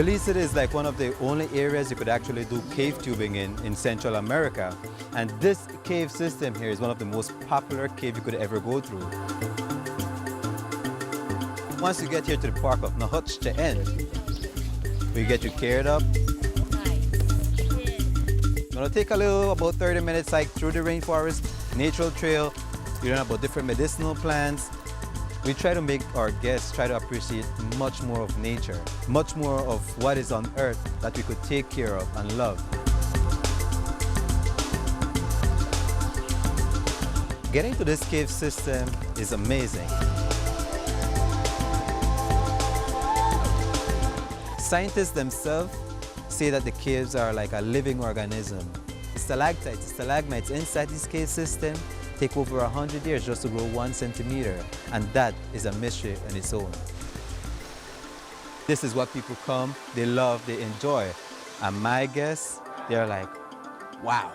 Belize is like one of the only areas you could actually do cave tubing in Central America. And this cave system here is one of the most popular cave you could ever go through. Once you get here to the park of Nahuch end, we get you carried up. Gonna take a little, about 30 minutes hike through the rainforest, natural trail. You learn about different medicinal plants. We try to make our guests try to appreciate much more of nature, much more of what is on earth that we could take care of and love. Getting to this cave system is amazing. Scientists themselves say that the caves are like a living organism. Stalactites, stalagmites inside this cave system take over 100 years just to grow 1 centimeter, and that is a mystery in its own. This is what people come, they love, they enjoy, and my guests, they're like, wow.